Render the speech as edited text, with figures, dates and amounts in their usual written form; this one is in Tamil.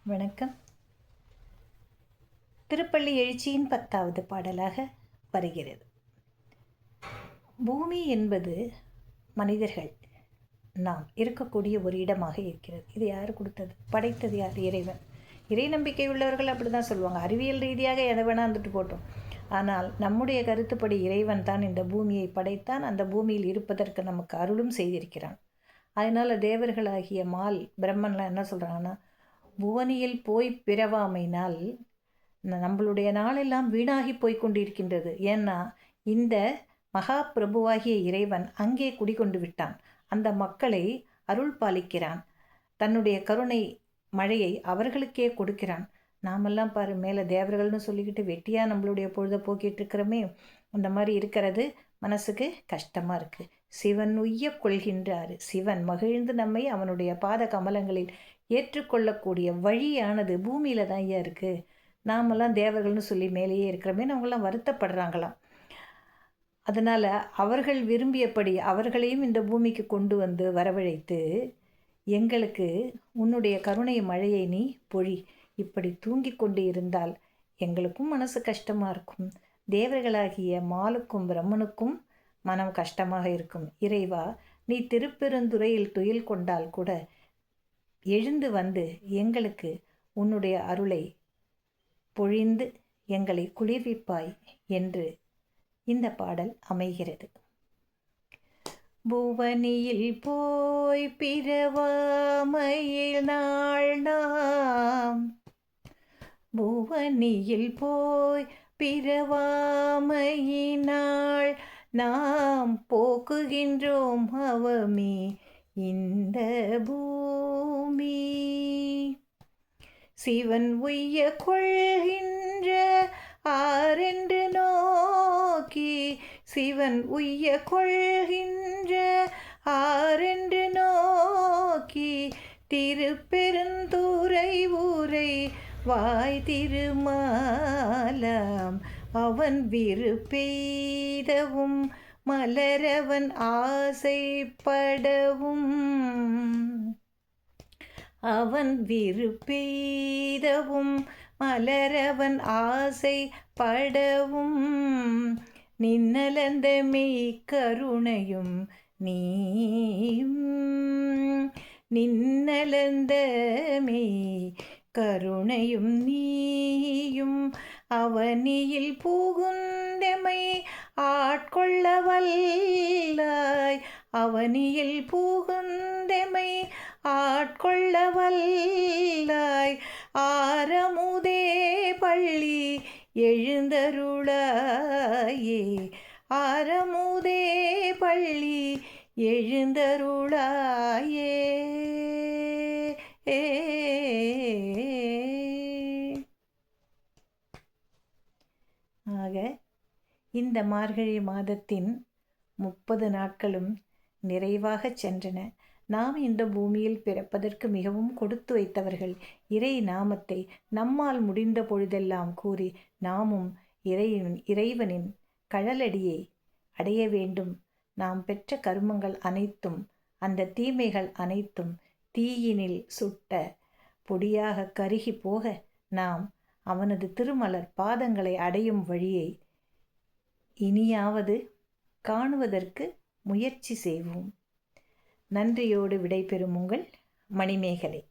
வணக்கம். திருப்பள்ளி எழுச்சியின் 10வது பாடலாக வருகிறது. பூமி என்பது மனிதர்கள் நாம் இருக்கக்கூடிய ஒரு இடமாக இருக்கிறது. இது யார் கொடுத்தது? படைத்தது யார்? இறைவன். இறை நம்பிக்கை உள்ளவர்கள் அப்படி தான் சொல்லுவாங்க. அறிவியல் ரீதியாக எதை வேணா இருந்துட்டு போட்டோம். ஆனால் நம்முடைய கருத்துப்படி இறைவன் தான் இந்த பூமியை படைத்தான். அந்த பூமியில் இருப்பதற்கு நமக்கு அருளும் செய்திருக்கிறான். அதனால் தேவர்களாகிய மால் பிரம்மன்லாம் என்ன சொல்கிறாங்கன்னா, புவனியில் போய் பிறவாமைனால் நம்மளுடைய நாளெல்லாம் வீணாகி போய் கொண்டிருக்கின்றது. ஏன்னா இந்த மகா பிரபுவாகிய இறைவன் அங்கே குடிகொண்டு விட்டான். அந்த மக்களை அருள் பாலிக்கிறான். தன்னுடைய கருணை மழையை அவர்களுக்கே கொடுக்கிறான். நாமெல்லாம் பாரு மேலே தேவர்கள்னு சொல்லிக்கிட்டு வெட்டியாக நம்மளுடைய பொழுதை போக்கிட்டு இருக்கிறோமே. அந்த மாதிரி இருக்கிறது மனசுக்கு கஷ்டமாக இருக்குது. சிவன் உய்ய கொள்கின்றார். சிவன் மகிழ்ந்து நம்மை அவனுடைய பாத கமலங்களில் ஏற்றுக்கொள்ளக்கூடிய வழியானது பூமியில் தான் ஐயா இருக்குது. நாமெல்லாம் தேவர்கள்னு சொல்லி மேலேயே இருக்கிறோமே, அவங்களாம் வருத்தப்படுறாங்களாம். அதனால் அவர்கள் விரும்பியபடி அவர்களையும் இந்த பூமிக்கு கொண்டு வந்து வரவழைத்து எங்களுக்கு உன்னுடைய கருணை மழையை நீ பொழி. இப்படி தூங்கி கொண்டு இருந்தால் எங்களுக்கும் மனசு கஷ்டமாக இருக்கும். தேவர்களாகிய மாலுக்கும் பிரம்மனுக்கும் மனம் கஷ்டமாக இருக்கும். இறைவா, நீ திருப்பெருந்துறையில் துயில் கொண்டால் கூட எழுந்து வந்து எங்களுக்கு உன்னுடைய அருளை பொழிந்து எங்களை குளிர்விப்பாய் என்று இந்த பாடல் அமைகிறது. புவனியில் போய் பிறவாமையில் நாள் நாம், புவனியில் போய் பிறவாமையினாள் நாம் போக்குகின்றோம் அவமே இந்த பூமி. சிவன் உய்ய கொள்கின்ற ஆரென்று நோக்கி, சிவன் உய்ய கொள்கின்ற ஆரென்று நோக்கி, திருப்பெருந்துறை ஊரை வாய் திருமாலாம் அவன் விருப்பெய்தவும் மலரவன் ஆசைப்படவும், அவன் விருப்பெய்தவும் மலரவன் ஆசைப்படவும், நின்னலந்த மெய் கருணையும் நீயும், நின்னலந்த மெய் கருணையும் நீயும், அவனியில் புகுந்தமை ஆட்கொள்ள வல்லாய், அவனியில் புகுந்தமை ஆட்கொள்ள வல்லாய், ஆரமுதே பள்ளி எழுந்தருளாயே, ஆரமுதே பள்ளி எழுந்தருளாயே. ஆக இந்த மார்கழி மாதத்தின் 30 நாட்களும் நிறைவாக சென்றன. நாம் இந்த பூமியில் பிறப்பதற்கு மிகவும் கொடுத்து வைத்தவர்கள். இறை நாமத்தை நம்மால் முடிந்த பொழுதெல்லாம் கூறி நாமும் இறைவனின் கழலடியை அடைய வேண்டும். நாம் பெற்ற கர்மங்கள் அனைத்தும், அந்த தீமைகள் அனைத்தும் தீயினில் சுட்ட பொடியாக கருகி போக நாம் அவனது திருமலர் பாதங்களை அடையும் வழியை இனியாவது காணுவதற்கு முயற்சி செய்வோம். நன்றியோடு விடைபெறும் உங்கள் மணிமேகலை.